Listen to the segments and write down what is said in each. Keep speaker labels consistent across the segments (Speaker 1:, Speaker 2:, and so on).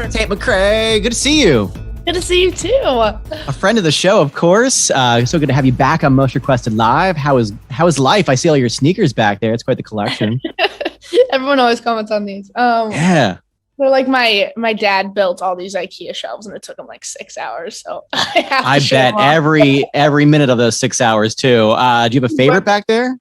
Speaker 1: Tate McRae, good to see you.
Speaker 2: Good to see you too.
Speaker 1: A friend of the show, of course. So good to have you back on Most Requested Live. How is life? I see all your sneakers back there. It's quite the collection.
Speaker 2: Everyone always comments on these.
Speaker 1: Yeah.
Speaker 2: They're like my dad built all these IKEA shelves and it took him like 6 hours. So I
Speaker 1: bet every minute of those 6 hours too. Do you have a favorite back there?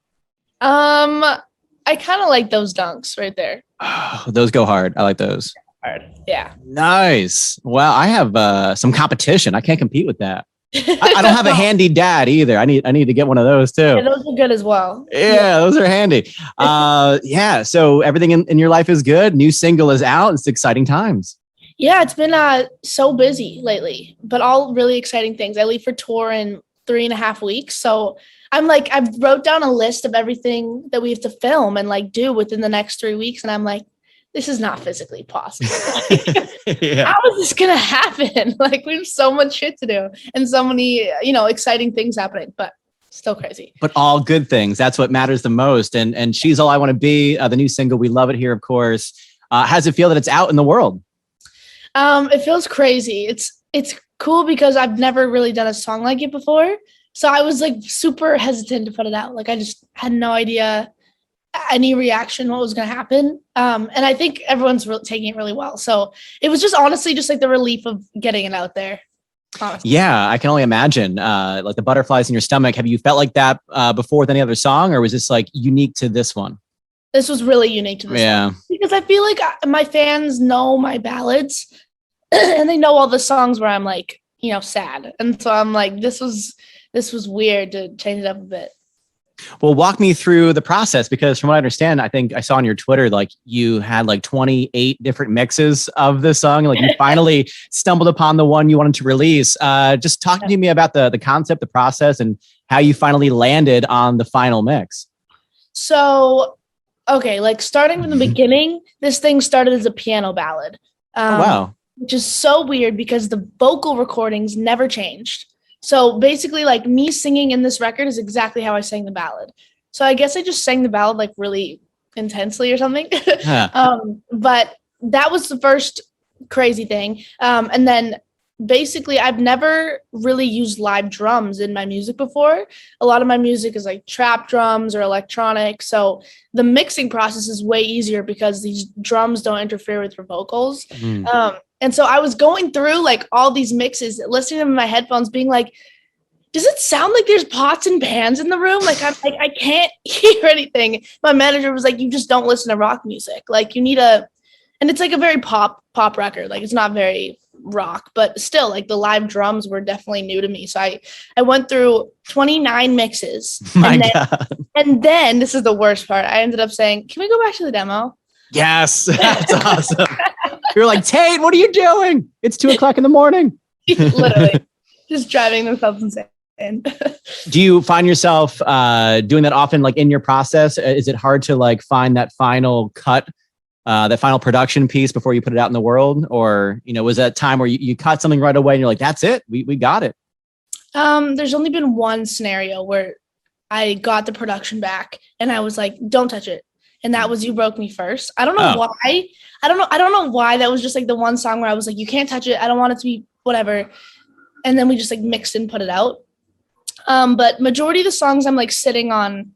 Speaker 2: I kind of like those dunks right there.
Speaker 1: Oh, those go hard. I like those.
Speaker 2: Hard. Yeah.
Speaker 1: Nice. Well, I have some competition. I can't compete with that. I don't have a handy dad either. I need to get one of those too.
Speaker 2: Yeah, those are good as well.
Speaker 1: Yeah, those are handy. Yeah. So everything in your life is good. New single is out. It's exciting times.
Speaker 2: Yeah, it's been so busy lately, but all really exciting things. I leave for tour in 3.5 weeks. So I wrote down a list of everything that we have to film and do within the next 3 weeks. And I'm like, this is not physically possible.
Speaker 1: Yeah.
Speaker 2: How is this going to happen? We have so much shit to do and so many, exciting things happening, but still crazy.
Speaker 1: But all good things. That's what matters the most. And She's All I Want to Be, the new single. We love it here, of course. How does it feel that it's out in the world?
Speaker 2: It feels crazy. It's cool because I've never really done a song like it before. So I was super hesitant to put it out. I just had no idea any reaction, what was going to happen. And I think everyone's taking it really well. So it was just honestly just the relief of getting it out there. Honestly. Yeah,
Speaker 1: I can only imagine the butterflies in your stomach. Have you felt like that before with any other song, or was this unique to this one?
Speaker 2: This was really unique to this one. Because I feel like my fans know my ballads and they know all the songs where I'm sad. And so I'm this was weird to change it up a bit.
Speaker 1: Well, walk me through the process, because from what I understand, I think I saw on your Twitter, you had 28 different mixes of this song. You finally stumbled upon the one you wanted to release. Just talk to me about the concept, the process, and how you finally landed on the final mix.
Speaker 2: So, okay, starting from the beginning, this thing started as a piano ballad.
Speaker 1: Wow.
Speaker 2: Which is so weird because the vocal recordings never changed. So basically, me singing in this record is exactly how I sang the ballad. So I guess I just sang the ballad really intensely or something. But that was the first crazy thing. And then basically, I've never really used live drums in my music before. A lot of my music is trap drums or electronic. So the mixing process is way easier because these drums don't interfere with your vocals. And so I was going through all these mixes, listening to them in my headphones, being does it sound like there's pots and pans in the room? I can't hear anything. My manager was you just don't listen to rock music. You need and it's a very pop record. It's not very rock, but still the live drums were definitely new to me. So I went through 29 mixes.
Speaker 1: God.
Speaker 2: And then this is the worst part. I ended up saying, can we go back to the demo?
Speaker 1: Yes, that's awesome. You're Tate, what are you doing? It's 2:00 in the morning.
Speaker 2: Literally, just driving themselves insane.
Speaker 1: Do you find yourself doing that often, in your process? Is it hard to find that final cut, that final production piece before you put it out in the world? Or, was that time where you caught something right away and you're that's it, we got it?
Speaker 2: There's only been one scenario where I got the production back and I was don't touch it. And that was You Broke Me First. I don't know why. I don't know why. That was just the one song where I was you can't touch it. I don't want it to be whatever. And then we just mixed and put it out. But majority of the songs I'm sitting on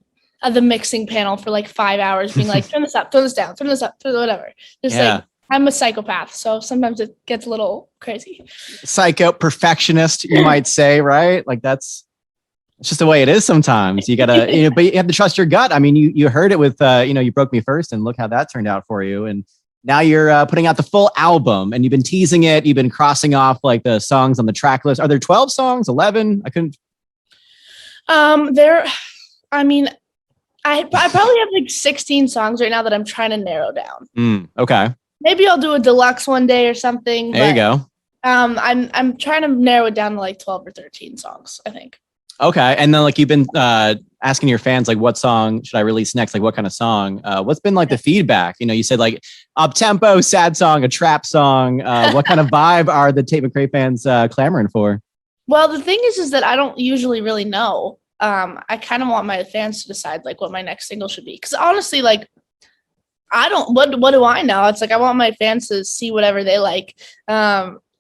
Speaker 2: the mixing panel for 5 hours being turn this up, turn this down, turn this up, turn whatever. Just I'm a psychopath. So sometimes it gets a little crazy.
Speaker 1: Psycho perfectionist, you might say, right? It's just the way it is sometimes. You gotta, but you have to trust your gut. I mean, you heard it with, You Broke Me First, and look how that turned out for you. And now you're putting out the full album, and you've been teasing it. You've been crossing off the songs on the track list. Are there 12 songs, 11? I couldn't.
Speaker 2: I probably have 16 songs right now that I'm trying to narrow down.
Speaker 1: Okay. Maybe
Speaker 2: I'll do a deluxe one day or something.
Speaker 1: There you go.
Speaker 2: I'm trying to narrow it down to 12 or 13 songs, I think.
Speaker 1: Okay. And then you've been asking your fans, what song should I release next? What kind of song? What's been the feedback? You said up tempo, sad song, a trap song. What kind of vibe are the Tate McRae fans clamoring for?
Speaker 2: Well, the thing is that I don't usually really know. I kind of want my fans to decide what my next single should be. Because honestly, I don't. What do I know? It's like I want my fans to see whatever they like.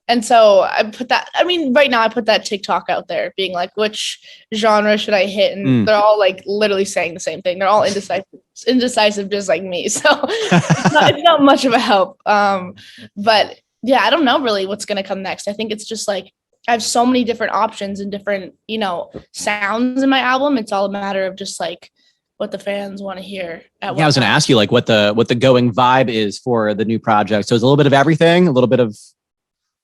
Speaker 2: And so I put that. I mean, right now I put that TikTok out there, being like, which genre should I hit? And they're all like literally saying the same thing. They're all indecisive, just like me. So it's not much of a help. But yeah, I don't know really what's gonna come next. I think it's just like I have so many different options and different, sounds in my album. It's all a matter of just like what the fans want to hear.
Speaker 1: I was going to ask you like what the going vibe is for the new project. So it's a little bit of everything, a little bit of.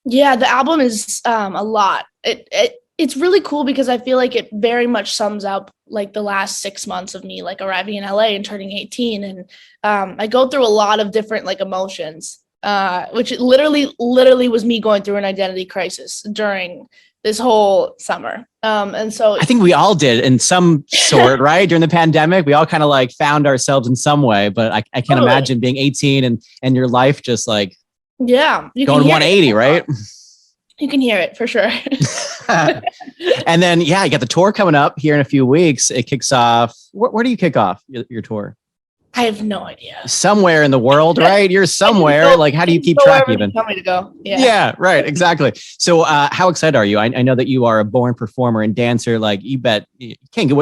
Speaker 2: Yeah, the album is a lot. It's really cool because I feel like it very much sums up like the last 6 months of me like arriving in LA and turning 18. And I go through a lot of different like emotions, which literally was me going through an identity crisis during this whole summer. And so
Speaker 1: I think we all did in some sort, right? During the pandemic, we all kind of like found ourselves in some way, but I can't imagine being 18 and your life just like,
Speaker 2: yeah, you
Speaker 1: going 180, right?
Speaker 2: You can hear it for sure.
Speaker 1: And then, you got the tour coming up here in a few weeks. It kicks off. Where do you kick off your tour?
Speaker 2: I have no idea.
Speaker 1: Somewhere in the world, right? You're somewhere. Like, how do you keep track even?
Speaker 2: Tell me to go.
Speaker 1: Yeah, right. Exactly. So how excited are you? I know that you are a born performer and dancer. Like, you bet you can't get,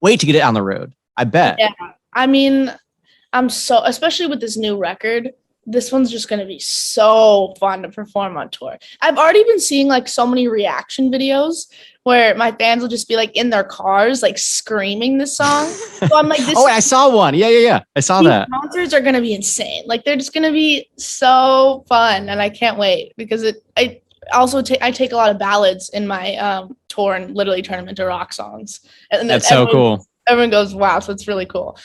Speaker 1: wait to get it on the road. I bet.
Speaker 2: Yeah. I mean, especially with this new record, this one's just going to be so fun to perform on tour. I've already been seeing like so many reaction videos where my fans will just be like in their cars, like screaming this song. So I'm like,
Speaker 1: I saw one. Yeah. I saw that.
Speaker 2: Concerts are going to be insane. Like they're just going to be so fun. And I can't wait because I take a lot of ballads in my tour and literally turn them into rock songs. And
Speaker 1: that's so cool.
Speaker 2: Everyone goes, wow. So it's really cool.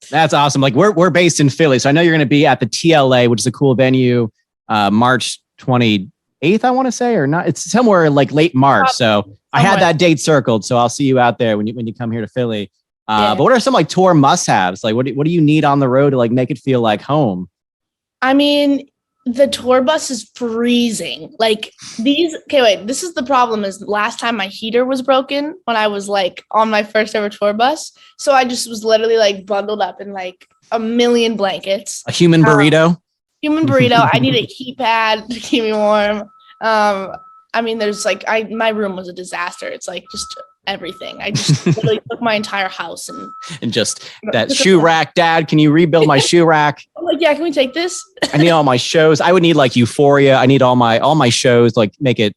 Speaker 1: That's awesome. Like we're based in Philly. So I know you're going to be at the TLA, which is a cool venue, March 28th, I want to say, or not. It's somewhere in like late March. So I had that date circled. So I'll see you out there when you come here to Philly. But what are some like tour must-haves? Like what do you need on the road to like make it feel like home?
Speaker 2: I mean, the tour bus is freezing. Like this is the problem is last time my heater was broken when I was like on my first ever tour bus. So I just was literally like bundled up in like a million blankets.
Speaker 1: A human burrito?
Speaker 2: I need a heat pad to keep me warm. I mean, there's like, my room was a disaster. It's like just everything. I just literally took my entire house
Speaker 1: and just that shoe rack. Dad, can you rebuild my shoe rack?
Speaker 2: I'm like, yeah, can we take this?
Speaker 1: I need all my shows. I would need like Euphoria. I need all my shows, like make it,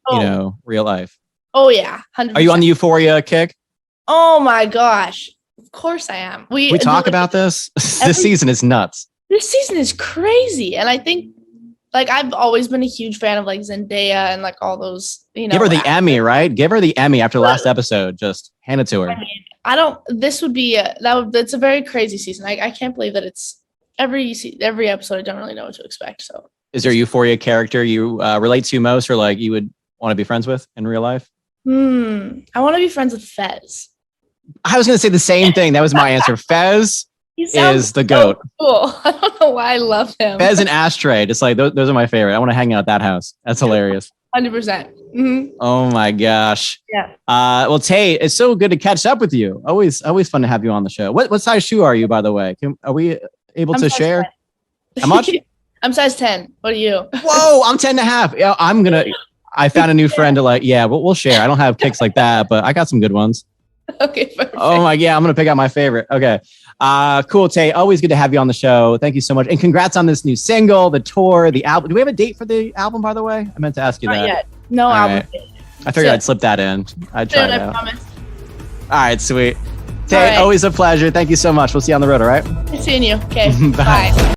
Speaker 1: real life.
Speaker 2: Oh yeah. 100%.
Speaker 1: Are you on the Euphoria kick?
Speaker 2: Oh my gosh. Of course I am. We
Speaker 1: talk about this. This season is nuts.
Speaker 2: This season is crazy. And I think like I've always been a huge fan of like Zendaya and like all those,
Speaker 1: Give her the Emmy, right? Give her the Emmy after last episode. Just hand it to her.
Speaker 2: I mean, this would be that's a very crazy season. I can't believe that it's every episode. I don't really know what to expect. So
Speaker 1: is there a Euphoria character you relate to most or like you would want to be friends with in real life?
Speaker 2: I want to be friends with Fez.
Speaker 1: I was going to say the same thing. That was my answer. Fez is the GOAT.
Speaker 2: Cool. I don't know why I love him.
Speaker 1: Fez and Ashtray. Just like those are my favorite. I want to hang out at that house. That's hilarious.
Speaker 2: 100%. Mm-hmm.
Speaker 1: Oh my gosh.
Speaker 2: Yeah.
Speaker 1: Well, Tate, it's so good to catch up with you. Always fun to have you on the show. What size shoe are you, by the way? Are we able to share?
Speaker 2: 10.
Speaker 1: How much?
Speaker 2: I'm size 10. What are you?
Speaker 1: Whoa, I'm 10 and a half. Yeah, I found a new friend to like, we'll share. I don't have kicks like that, but I got some good ones.
Speaker 2: Okay. Perfect.
Speaker 1: Oh my, yeah. I'm going to pick out my favorite. Okay. Cool, Tate. Always good to have you on the show. Thank you so much. And congrats on this new single, the tour, the album. Do we have a date for the album, by the way? I meant to ask you that.
Speaker 2: Not yet. No album date.
Speaker 1: I figured I'd slip that in. I'd try that.
Speaker 2: I promise.
Speaker 1: All right, sweet. Tate, always a pleasure. Thank you so much. We'll see you on the road, all right?
Speaker 2: Nice seeing you. Okay.
Speaker 1: Bye.
Speaker 2: Bye.